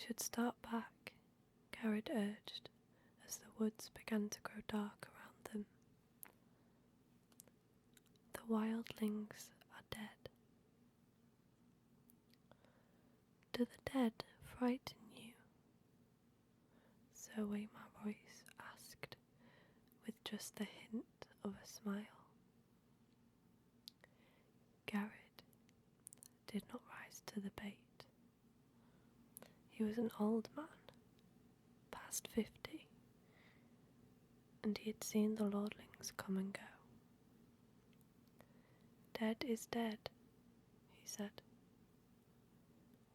should start back, Garrett urged, as the woods began to grow dark around them. The wildlings are dead. Do the dead frighten you? Sir Waymar Royce asked, with just the hint of a smile. Garrett did not rise to the bait. He was an old man, past 50, and he had seen the lordlings come and go. Dead is dead, he said.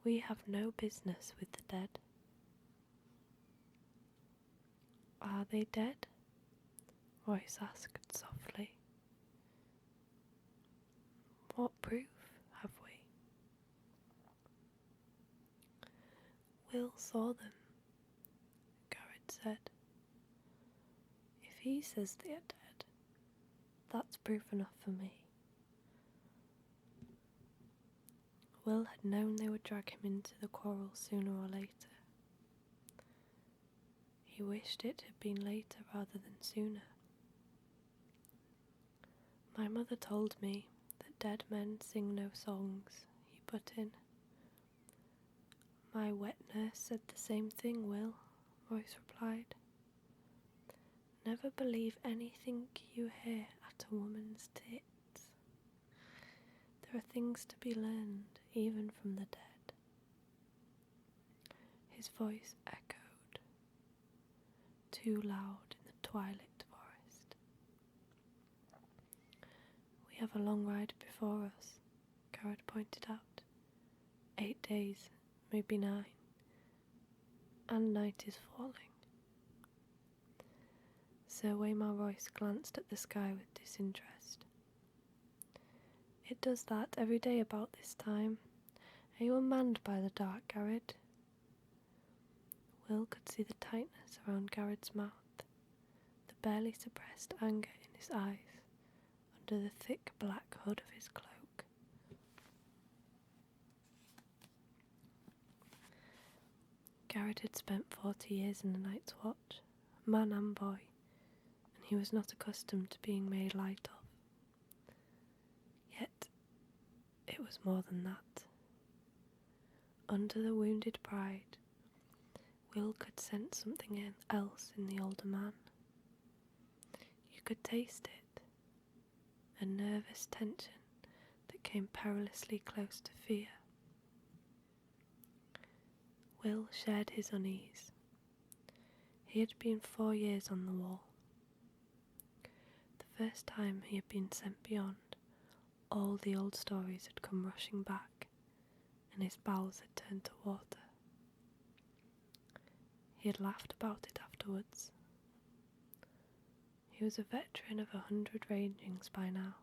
We have no business with the dead. Are they dead? Royce asked softly. What proof have we? Will saw them, Garrett said. If he says they are dead, that's proof enough for me. Will had known they would drag him into the quarrel sooner or later. He wished it had been later rather than sooner. My mother told me that dead men sing no songs, he put in. My wet nurse said the same thing, Will, Royce replied. Never believe anything you hear at a woman's tits. There are things to be learned even from the dead. His voice echoed, too loud in the twilit forest. We have a long ride before us, Garrett pointed out. 8 days, maybe 9, and night is falling. Sir Waymar Royce glanced at the sky with disinterest. It does that every day about this time. Are you unmanned by the dark, Garrett? Will could see the tightness around Garrett's mouth, the barely suppressed anger in his eyes, under the thick black hood of his cloak. Garrett had spent 40 years in the Night's Watch, man and boy, and he was not accustomed to being made light of. Yet, it was more than that. Under the wounded pride, Will could sense something else in the older man. You could taste it, a nervous tension that came perilously close to fear. Will shared his unease. He had been 4 years on the wall. The first time he had been sent beyond, all the old stories had come rushing back, and his bowels had turned to water. He had laughed about it afterwards. He was a veteran of 100 rangings by now,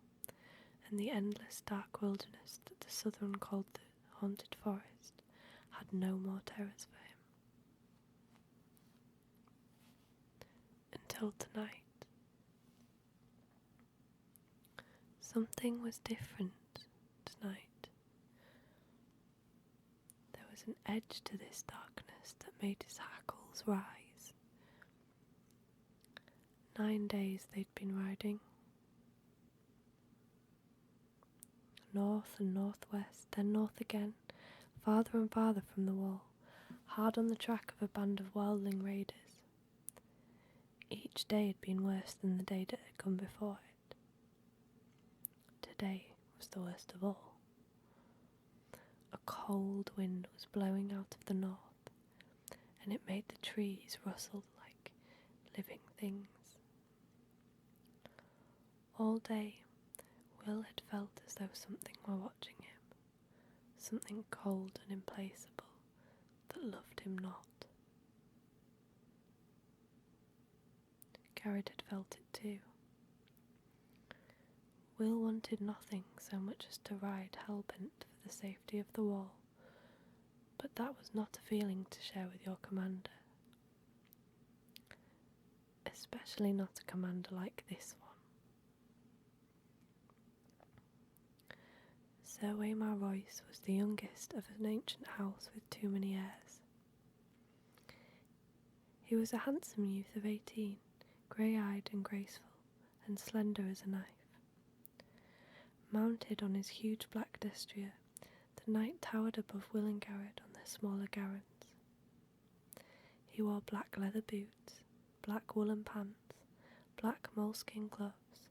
and the endless dark wilderness that the Southern called the Haunted Forest had no more terrors for him. Until tonight. Something was different tonight. There was an edge to this darkness that made his hackles rise. 9 days they'd been riding. North and northwest, then north again, farther and farther from the wall, hard on the track of a band of wildling raiders. Each day had been worse than the day that had come before it. Today was the worst of all. A cold wind was blowing out of the north, and it made the trees rustle like living things. All day, Will had felt as though something were watching him, something cold and implacable that loved him not. Garrett had felt it too. Will wanted nothing so much as to ride hell-bent for the safety of the wall, but that was not a feeling to share with your commander. Especially not a commander like this one. Sir Waymar Royce was the youngest of an ancient house with too many heirs. He was a handsome youth of 18, grey-eyed and graceful, and slender as a knife. Mounted on his huge black destrier, the knight towered above Will and Garrett on their smaller garrons. He wore black leather boots, black woolen pants, black moleskin gloves,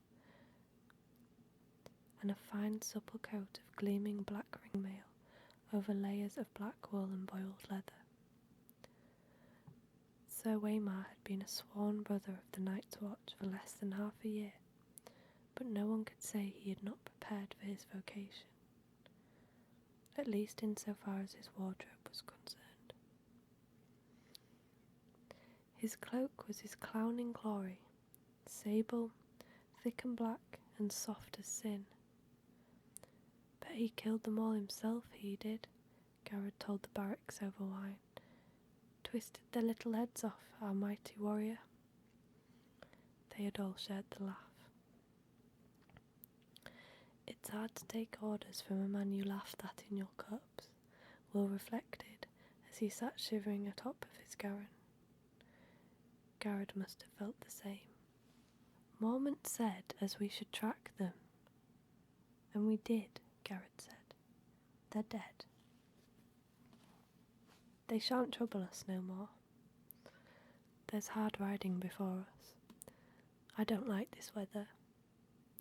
and a fine supple coat of gleaming black ringmail over layers of black wool and boiled leather. Sir Waymar had been a sworn brother of the Night's Watch for less than half a year, but no one could say he had not prepared for his vocation, at least in so far as his wardrobe was concerned. His cloak was his clowning glory, sable, thick and black, and soft as sin. Bet he killed them all himself, he did, Garrett told the barracks over wine. Twisted their little heads off, our mighty warrior. They had all shared the laugh. It's hard to take orders from a man you laughed at in your cups, Will reflected as he sat shivering atop of his garron. Garrett must have felt the same. Mormont said as we should track them. And we did, Garrett said. They're dead. They shan't trouble us no more. There's hard riding before us. I don't like this weather.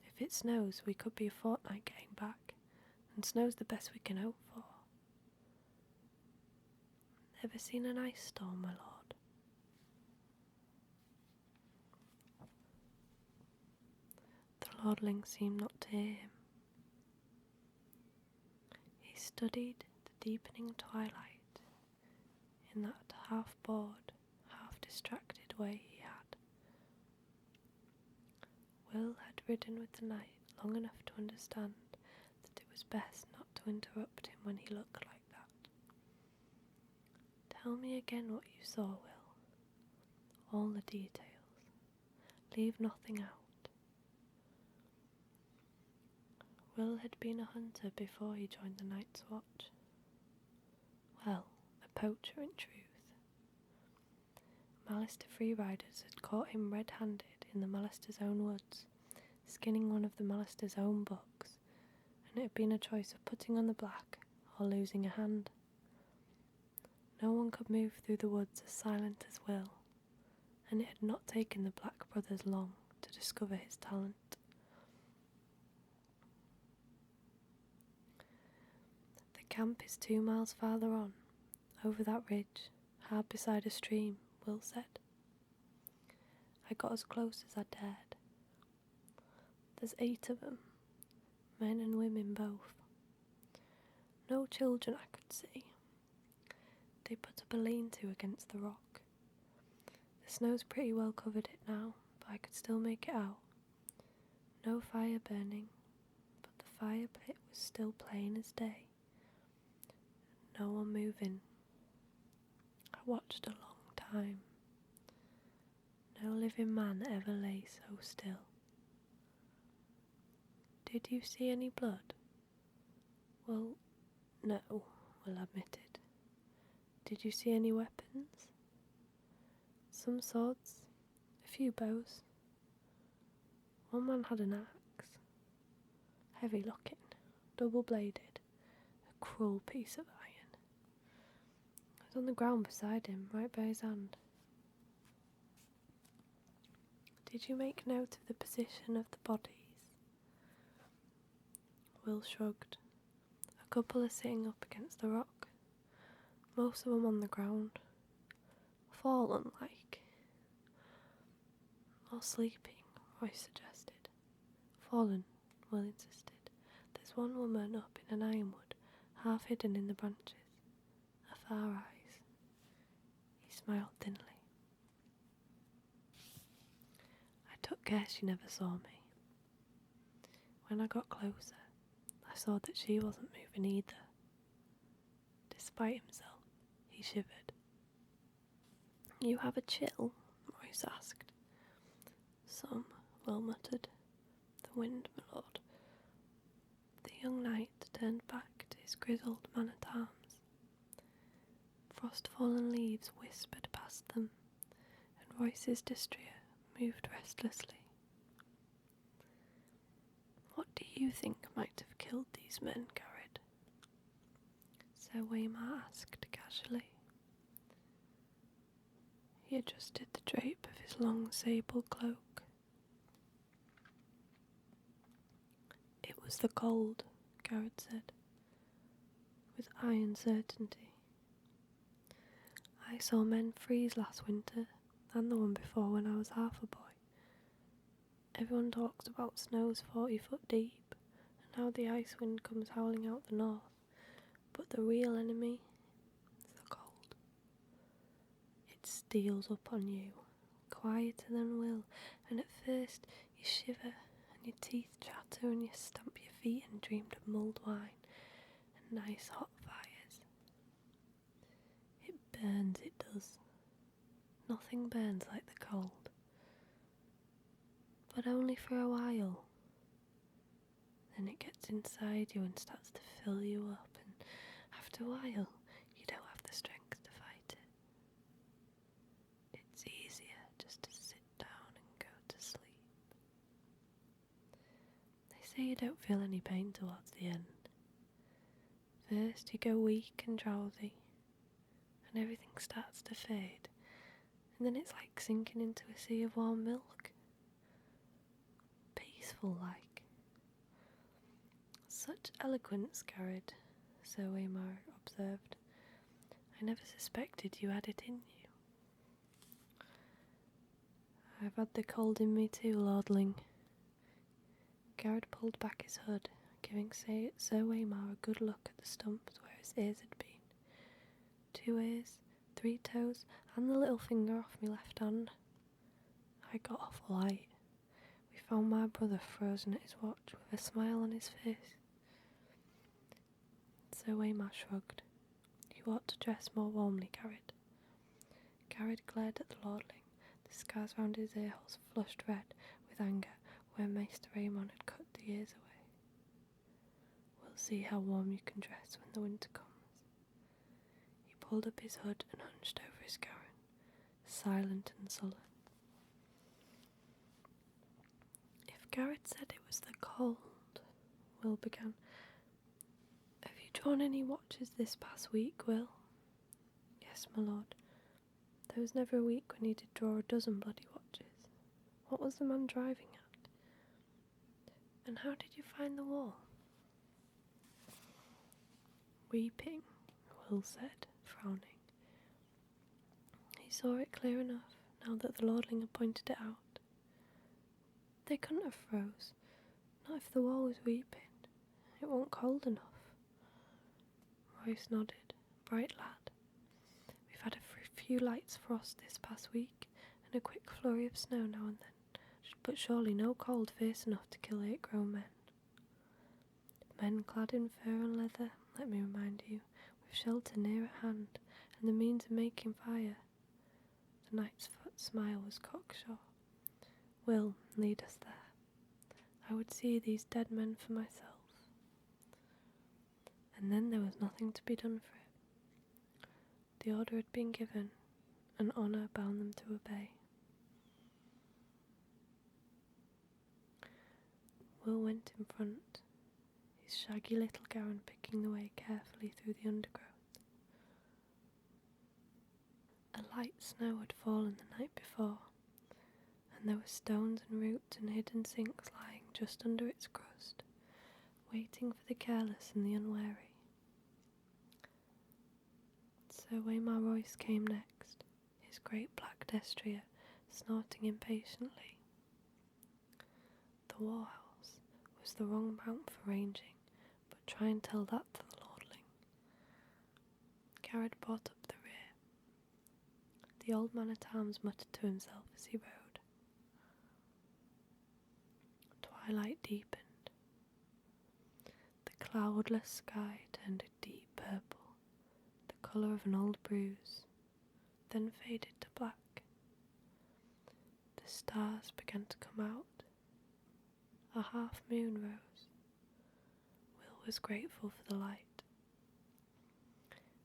If it snows, we could be a fortnight getting back, and snow's the best we can hope for. Ever seen an ice storm, my lord? The lordling seemed not to hear him. He studied the deepening twilight in that half-bored, half-distracted way he had. Will had ridden with the knight long enough to understand that it was best not to interrupt him when he looked like that. Tell me again what you saw, Will. All the details. Leave nothing out. Will had been a hunter before he joined the Night's Watch. Well, a poacher in truth. Mallister free riders had caught him red-handed in the Mallister's own woods, skinning one of the Mallister's own bucks, and it had been a choice of putting on the black or losing a hand. No one could move through the woods as silent as Will, and it had not taken the Black brothers long to discover his talent. The camp is 2 miles farther on, over that ridge, hard beside a stream, Will said. I got as close as I dared. There's 8 of them, men and women both. No children I could see. They put up a lean-to against the rock. The snow's pretty well covered it now, but I could still make it out. No fire burning, but the fire pit was still plain as day. No one moving. I watched a long time. No living man ever lay so still. Did you see any blood? Well, no, Will admitted. Did you see any weapons? Some swords, a few bows. One man had an axe. Heavy looking, double-bladed, a cruel piece of iron. It was on the ground beside him, right by his hand. Did you make note of the position of the bodies? Will shrugged. A couple are sitting up against the rock. Most of them on the ground. Fallen like. Or sleeping, Roy suggested. Fallen, Will insisted. There's one woman up in an ironwood, half hidden in the branches. Her far eyes. He smiled thinly. I took care she never saw me. When I got closer, I saw that she wasn't moving either. Despite himself, he shivered. You have a chill? Royce asked. Some, Will muttered. The wind, my lord. The young knight turned back to his grizzled man-at-arms. Frost-fallen leaves whispered past them, and Royce's dystria moved restlessly. What do you think might have killed these men, Garrett? Sir Waymar asked casually. He adjusted the drape of his long sable cloak. It was the cold, Garrett said, with iron certainty. I saw men freeze last winter, and the one before when I was half a boy. Everyone talks about snows 40 foot deep, and how the ice wind comes howling out the north, but the real enemy is the cold. It steals up on you, quieter than will, and at first you shiver, and your teeth chatter, and you stamp your feet and dreamed of mulled wine and nice hot fires. It burns, it does. Nothing burns like the cold. But only for a while. Then it gets inside you and starts to fill you up, and after a while you don't have the strength to fight it. It's easier just to sit down and go to sleep. They say you don't feel any pain towards the end. First you go weak and drowsy, and everything starts to fade, and then it's like sinking into a sea of warm milk. Peaceful like. Such eloquence, Garrett, Sir Waymar observed. I never suspected you had it in you. I've had the cold in me too, lordling. Garrett pulled back his hood, giving Sir Waymar a good look at the stumps where his ears had been. 2 ears, 3 toes, and the little finger off my left hand. I got awful light. We found my brother frozen at his watch with a smile on his face. Sir Waymar shrugged. You ought to dress more warmly, Garrett. Garrett glared at the lordling, the scars round his earholes flushed red with anger where Maester Raymond had cut the ears away. We'll see how warm you can dress when the winter comes. He pulled up his hood and hunched over his gown, silent and sullen. If Garrett said it was the cold, Will began. Have you drawn any watches this past week, Will? Yes, my lord. There was never a week when he did draw a dozen bloody watches. What was the man driving at? And how did you find the wall? Weeping, Will said, frowning. He saw it clear enough, now that the lordling had pointed it out. They couldn't have froze, not if the wall was weeping. It wasn't cold enough. Royce nodded. Bright lad. We've had a few lights frost this past week, and a quick flurry of snow now and then, but surely no cold fierce enough to kill 8 grown men. Men clad in fur and leather, let me remind you, with shelter near at hand, and the means of making fire. The knight's smile was cocksure. Will, lead us there. I would see these dead men for myself. And then there was nothing to be done for it. The order had been given, and honour bound them to obey. Will went in front, his shaggy little gown picking the way carefully through the undergrowth. A light snow had fallen the night before, and there were stones and roots and hidden sinks lying just under its crust, waiting for the careless and the unwary. Sir Waymar Royce came next, his great black destrier snorting impatiently. The warhouse was the wrong mount for ranging, but try and tell that to the lordling. Garrett brought up the rear. The old man-at-arms muttered to himself as he rode. Twilight deepened. The cloudless sky turned a deep purple, the colour of an old bruise, then faded to black. The stars began to come out. A half moon rose. Will was grateful for the light.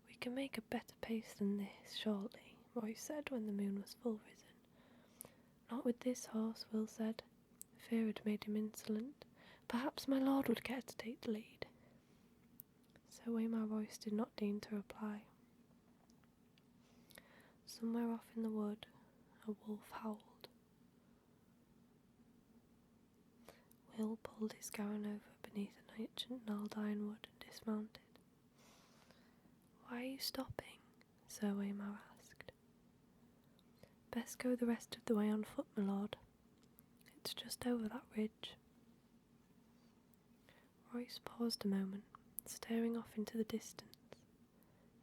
We can make a better pace than this, shortly, Roy said when the moon was full risen. Not with this horse, Will said. Fear had made him insolent. Perhaps my lord would care to take the lead. So Waymar Royce did not deign to reply. Somewhere off in the wood, a wolf howled. Will pulled his gown over beneath an ancient gnarled ironwood and dismounted. Why are you stopping? Sir Waymar asked. Best go the rest of the way on foot, my lord. It's just over that ridge. Royce paused a moment, staring off into the distance,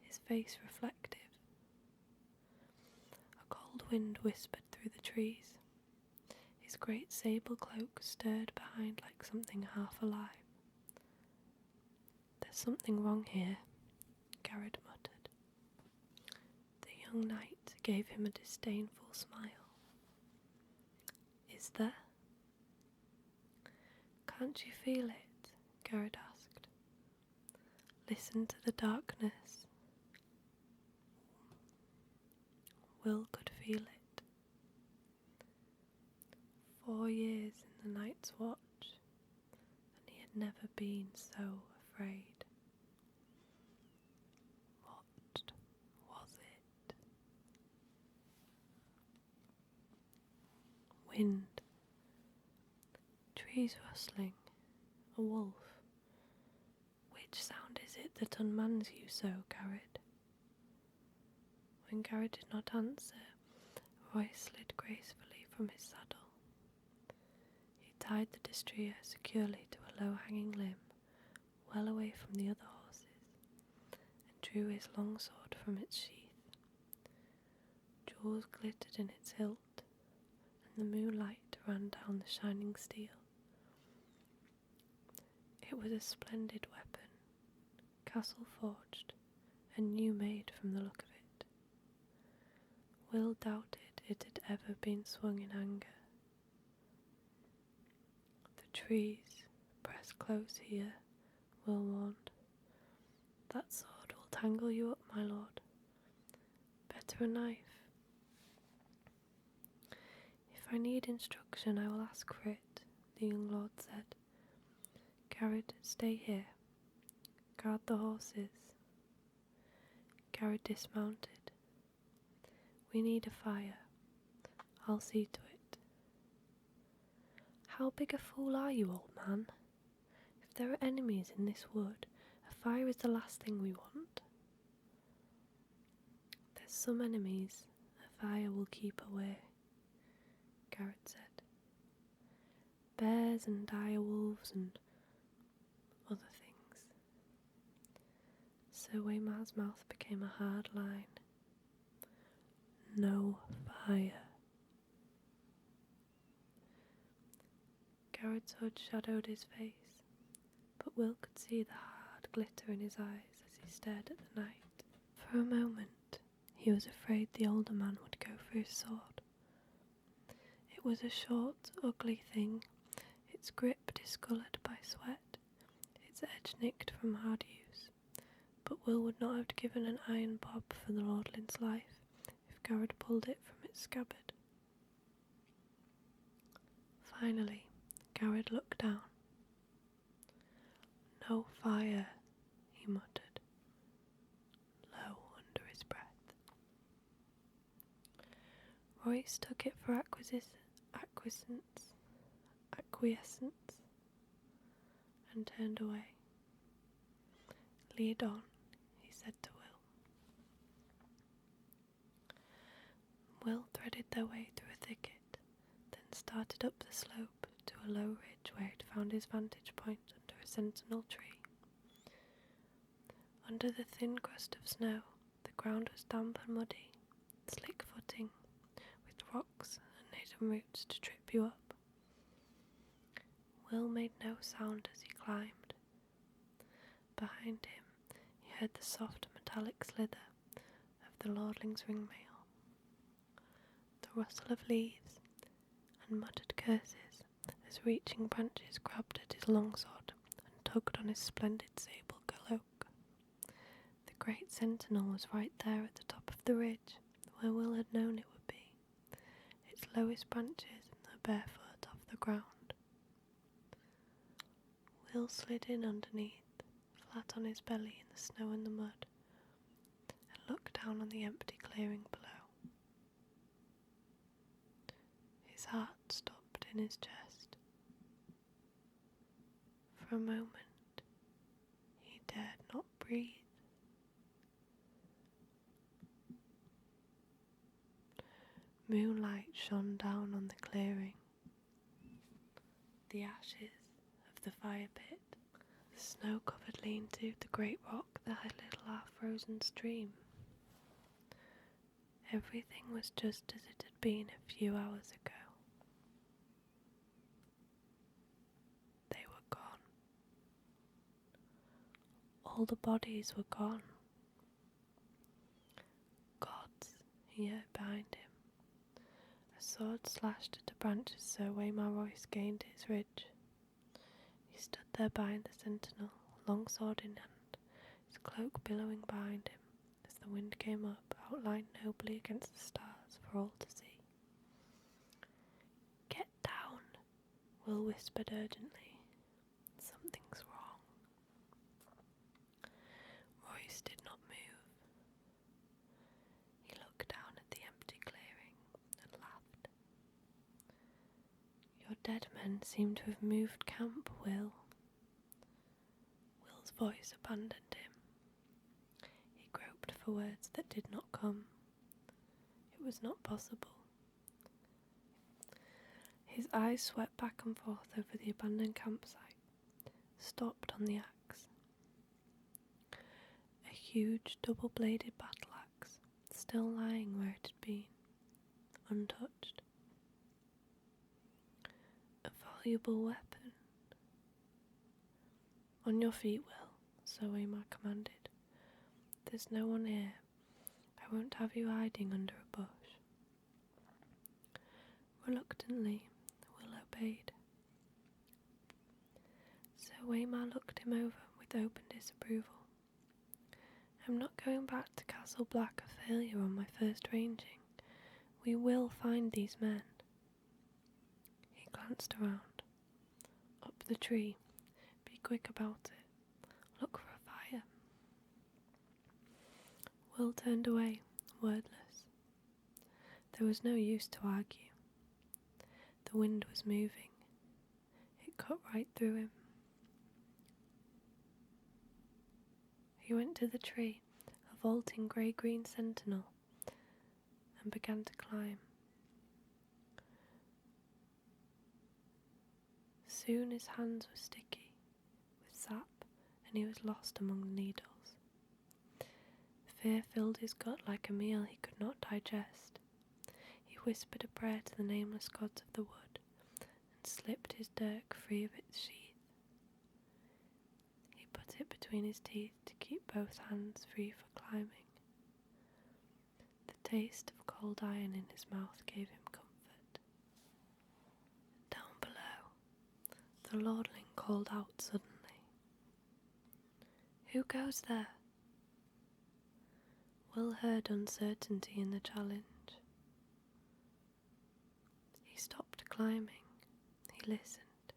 his face reflective. A cold wind whispered through the trees. His great sable cloak stirred behind like something half alive. There's something wrong here, Garrett muttered. The young knight gave him a disdainful smile. Is there? Can't you feel it? Garrett asked. Listen to the darkness. Will could feel it. 4 years in the night's watch, and he had never been so afraid. What was it? Wind. Trees rustling. A wolf. Which sound is it that unmans you so, Garrett? When Garrett did not answer, Royce slid gracefully from his saddle. He tied the destrier securely to a low-hanging limb, well away from the other horses, and drew his long sword from its sheath. Jewels glittered in its hilt, and the moonlight ran down the shining steel. It was a splendid weapon, castle forged, and new made from the look of it. Will doubted it had ever been swung in anger. The trees, press close here, Will warned. That sword will tangle you up, my lord. Better a knife. If I need instruction, I will ask for it, the young lord said. Garrett, stay here. Guard the horses. Garrett dismounted. We need a fire. I'll see to it. How big a fool are you, old man? If there are enemies in this wood, a fire is the last thing we want. There's some enemies a fire will keep away, Garrett said. Bears and dire wolves and other things. Sir Waymar's mouth became a hard line. No fire. Garrett's hood shadowed his face, but Will could see the hard glitter in his eyes as he stared at the knight. For a moment, he was afraid the older man would go for his sword. It was a short, ugly thing, its grip discoloured by sweat, its edge nicked from hard use, but Will would not have given an iron bob for the lordling's life if Garrett pulled it from its scabbard. Finally, Garrett looked down. No fire, he muttered, low under his breath. Royce took it for acquiescence, and turned away. Lead on, he said to Will. Will threaded their way through a thicket, then started up the slope to a low ridge where he'd found his vantage point under a sentinel tree. Under the thin crust of snow, the ground was damp and muddy, slick footing, with rocks and hidden roots to trip you up. Will made no sound as he climbed. Behind him, he heard the soft metallic slither of the lordling's ringmail, the rustle of leaves, and muttered curses as reaching branches grabbed at his longsword and tugged on his splendid sable cloak. The great sentinel was right there at the top of the ridge, where Will had known it would be, its the lowest branches and the bare foot off the ground. Will slid in underneath, flat on his belly in the snow and the mud, and looked down on the empty clearing below. His heart stopped in his chest. For a moment, he dared not breathe. Moonlight shone down on the clearing. The ashes of the fire pit, the snow-covered lean-to, the great rock, the little half-frozen stream. Everything was just as it had been a few hours ago. They were gone. All the bodies were gone. Gods, he heard behind him. A sword slashed at a branch as Sir Waymar Royce gained his ridge. He stood there behind the sentinel, long sword in hand, his cloak billowing behind him as the wind came up, outlined nobly against the stars for all to see. "Get down," Will whispered urgently. "Something's wrong." Royce did not move. He looked down at the empty clearing and laughed. "Your dead men seem to have moved camp, Will." Will's voice abandoned him. He groped for words that did not come. It was not possible. His eyes swept back and forth over the abandoned campsite, stopped on the axe. A huge double-bladed battle axe, still lying where it had been, untouched. A valuable weapon. "On your feet, Will," Sir Waymar commanded. "There's no one here. I won't have you hiding under a bush." Reluctantly, Will obeyed. Sir Waymar looked him over with open disapproval. "I'm not going back to Castle Black a failure on my first ranging. We will find these men." He glanced around. "Up the tree. Be quick about it. Look for a fire." Will turned away, wordless. There was no use to argue. The wind was moving. It cut right through him. He went to the tree, a vaulting grey-green sentinel, and began to climb. Soon his hands were sticky with sap, and he was lost among the needles. Fear filled his gut like a meal he could not digest. He whispered a prayer to the nameless gods of the wood, and slipped his dirk free of its sheath. He put it between his teeth to keep both hands free for climbing. The taste of cold iron in his mouth gave him comfort. Down below, the lordling called out suddenly. "Who goes there?" Will heard uncertainty in the challenge. He stopped climbing. He listened.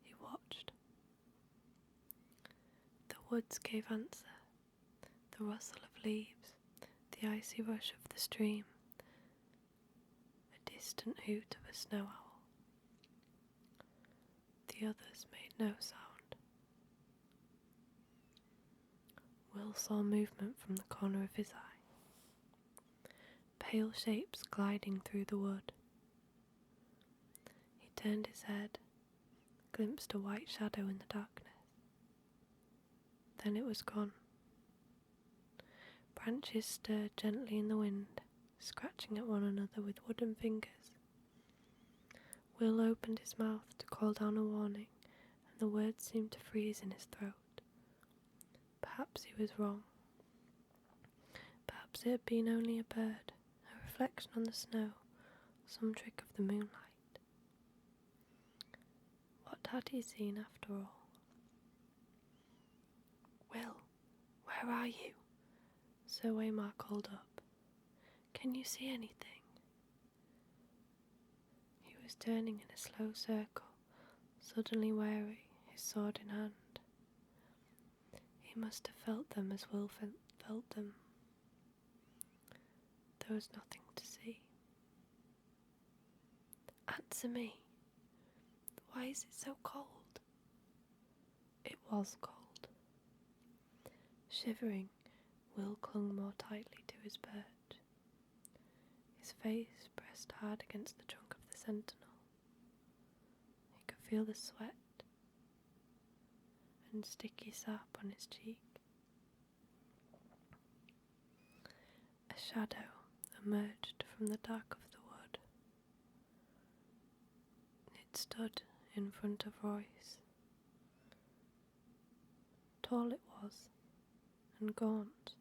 He watched. The woods gave answer. The rustle of leaves, the icy rush of the stream, a distant hoot of a snow owl. The others made no sound. Will saw movement from the corner of his eye. Pale shapes gliding through the wood. He turned his head, glimpsed a white shadow in the darkness. Then it was gone. Branches stirred gently in the wind, scratching at one another with wooden fingers. Will opened his mouth to call down a warning, and the words seemed to freeze in his throat. Perhaps he was wrong. Perhaps it had been only a bird, a reflection on the snow, some trick of the moonlight. What had he seen after all? "Will, where are you?" Sir Waymar called up. "Can you see anything?" turning in a slow circle, suddenly wary, his sword in hand. He must have felt them as Will felt them. There was nothing to see. Answer me. Why is it so cold? It was cold. Shivering, Will clung more tightly to his perch, his face pressed hard against the trunk of the sentinel. He could feel the sweat and sticky sap on his cheek. A shadow emerged from the dark of the wood. It stood in front of Royce. Tall it was, and gaunt,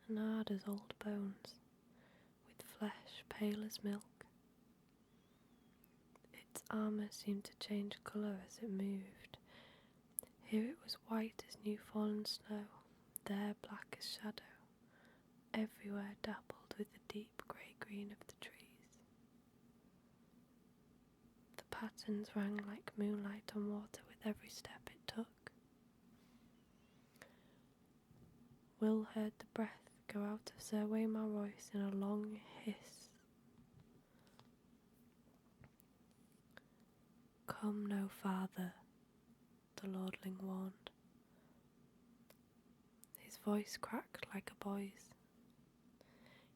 and hard as old bones, with flesh pale as milk. Its armour seemed to change colour as it moved. Here it was white as new fallen snow, there black as shadow, everywhere dappled with the deep grey-green of the trees. The patterns rang like moonlight on water with every step it took. Will heard the breath go out of Sir Waymar Royce in a long hiss. Come no farther, the lordling warned. His voice cracked like a boy's.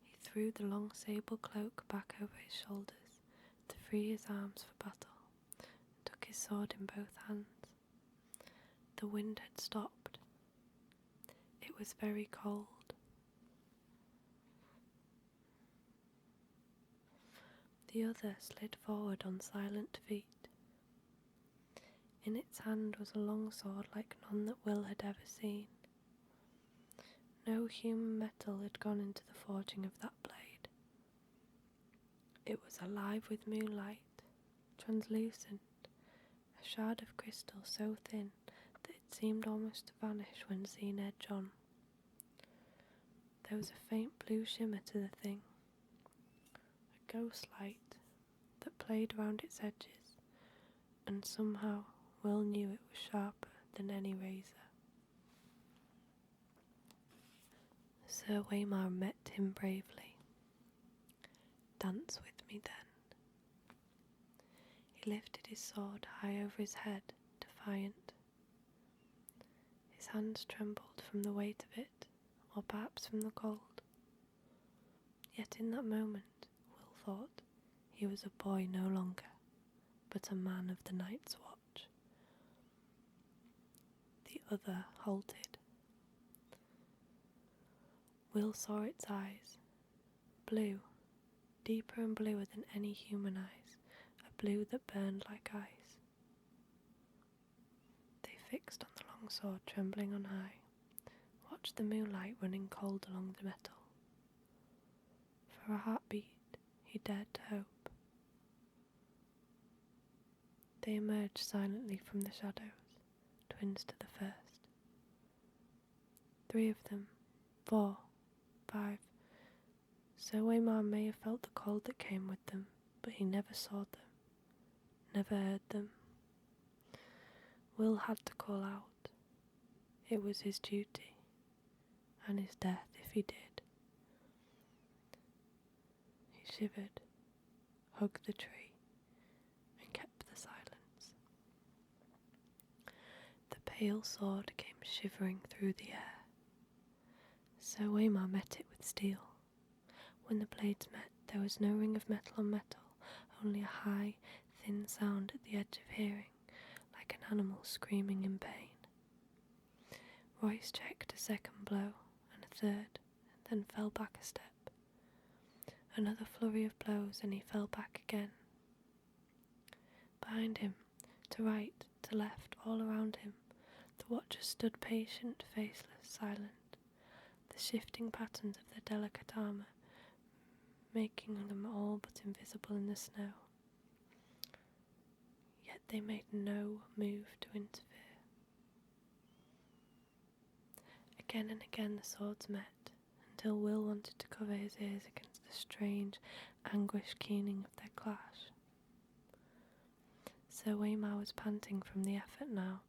He threw the long sable cloak back over his shoulders to free his arms for battle, and took his sword in both hands. The wind had stopped. It was very cold. The other slid forward on silent feet. In its hand was a long sword like none that Will had ever seen. No human metal had gone into the forging of that blade. It was alive with moonlight, translucent, a shard of crystal so thin that it seemed almost to vanish when seen edge on. There was a faint blue shimmer to the thing, a ghost light that played round its edges, and somehow Will knew it was sharper than any razor. Sir Waymar met him bravely. Dance with me then. He lifted his sword high over his head, defiant. His hands trembled from the weight of it, or perhaps from the cold. Yet in that moment, Will thought, he was a boy no longer, but a man of the night's watch. The other halted. Will saw its eyes, blue, deeper and bluer than any human eyes, a blue that burned like ice. They fixed on the long sword trembling on high, watched the moonlight running cold along the metal. For a heartbeat, he dared to hope. They emerged silently from the shadows, twins to the first. 3 of them, 4, 5. Sir Waymar may have felt the cold that came with them, but he never saw them, never heard them. Will had to call out. It was his duty, and his death if he did. He shivered, hugged the tree, and kept the silence. The pale sword came shivering through the air. Sir Waymar met it with steel. When the blades met, there was no ring of metal on metal, only a high, thin sound at the edge of hearing, like an animal screaming in pain. Royce checked a second blow, and a third, then fell back a step. Another flurry of blows, and he fell back again. Behind him, to right, to left, all around him, the watchers stood patient, faceless, silent, the shifting patterns of their delicate armour making them all but invisible in the snow. Yet they made no move to interfere. Again and again the swords met, until Will wanted to cover his ears against the strange, anguished keening of their clash. Sir Waymar was panting from the effort now,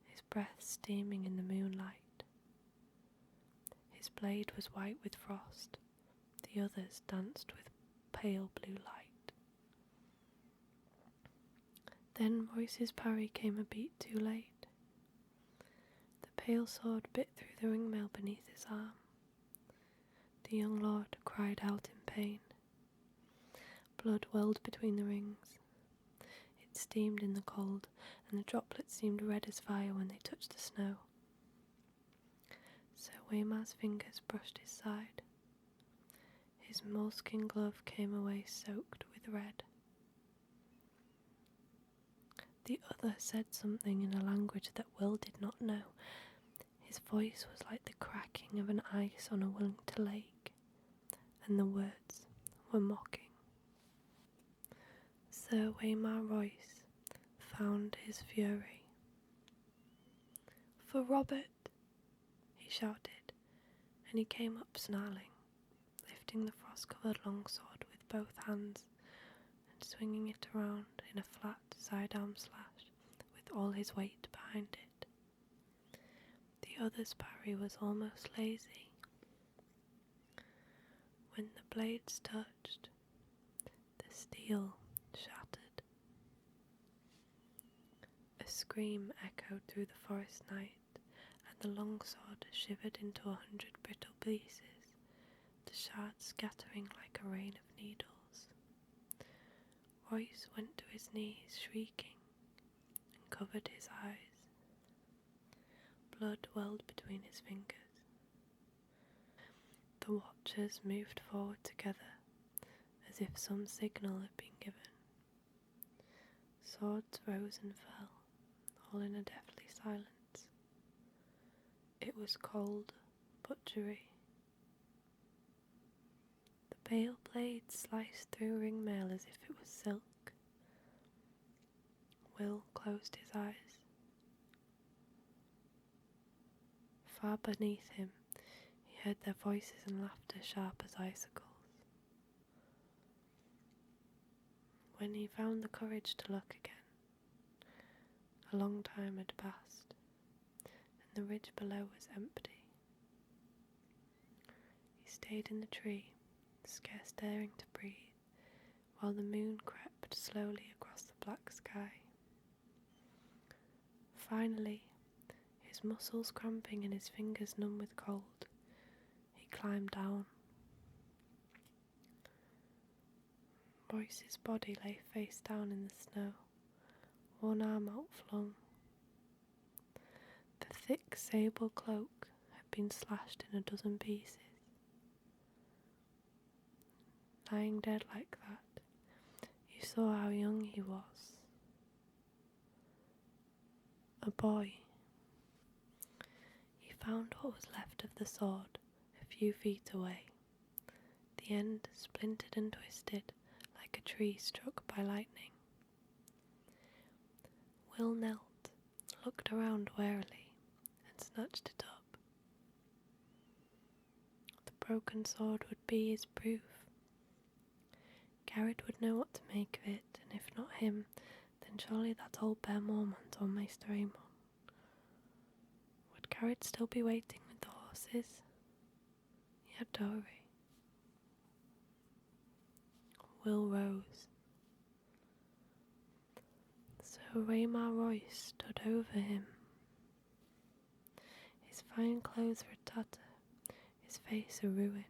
his breath steaming in the moonlight. His blade was white with frost, the others danced with pale blue light. Then Royce's parry came a beat too late. The pale sword bit through the ringmail beneath his arm. The young lord cried out in pain. Blood welled between the rings. It steamed in the cold, and the droplets seemed red as fire when they touched the snow. Sir Waymar's fingers brushed his side. His moleskin glove came away soaked with red. The other said something in a language that Will did not know. His voice was like the cracking of an ice on a winter lake, and the words were mocking. Sir Waymar Royce found his fury. "For Robert!" he shouted, and he came up snarling, lifting the frost-covered longsword with both hands and swinging it around in a flat side-arm slash with all his weight behind it. The other's parry was almost lazy. When the blades touched, the steel shattered. A scream echoed through the forest night, and the longsword shivered into 100 brittle pieces, the shards scattering like a rain of needles. Royce went to his knees, shrieking, and covered his eyes. Blood welled between his fingers. The watchers moved forward together, as if some signal had been given. Swords rose and fell, all in a deathly silence. It was cold butchery. The pale blade sliced through ringmail as if it was silk. Will closed his eyes. Far beneath him, he heard their voices and laughter sharp as icicles. When he found the courage to look again, a long time had passed, and the ridge below was empty. He stayed in the tree, scarce daring to breathe, while the moon crept slowly across the black sky. Finally, his muscles cramping and his fingers numb with cold, he climbed down. Royce's body lay face down in the snow, one arm outflung. The thick sable cloak had been slashed in a dozen pieces. Lying dead like that, you saw how young he was. A boy. He found what was left of the sword a few feet away, the end splintered and twisted like a tree struck by lightning. Will knelt, looked around warily, and snatched it up. The broken sword would be his proof. Garrett would know what to make of it, and if not him, then surely that old Bear Mormont or Maester Aemon. Would Garrett still be waiting with the horses? He had to hurry. Will rose. Sir Waymar Royce stood over him. His fine clothes were a tatter, his face a ruin.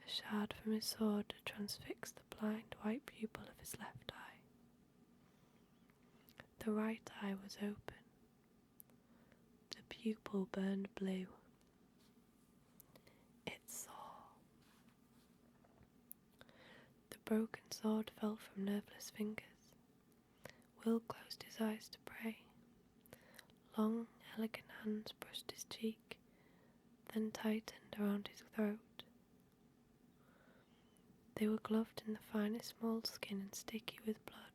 A shard from his sword had transfixed the blind white pupil of his left eye. The right eye was open. The pupil burned blue. It saw. The broken sword fell from nerveless fingers. Will closed his eyes to pray. Long, elegant hands brushed his cheek, then tightened around his throat. They were gloved in the finest moleskin and sticky with blood.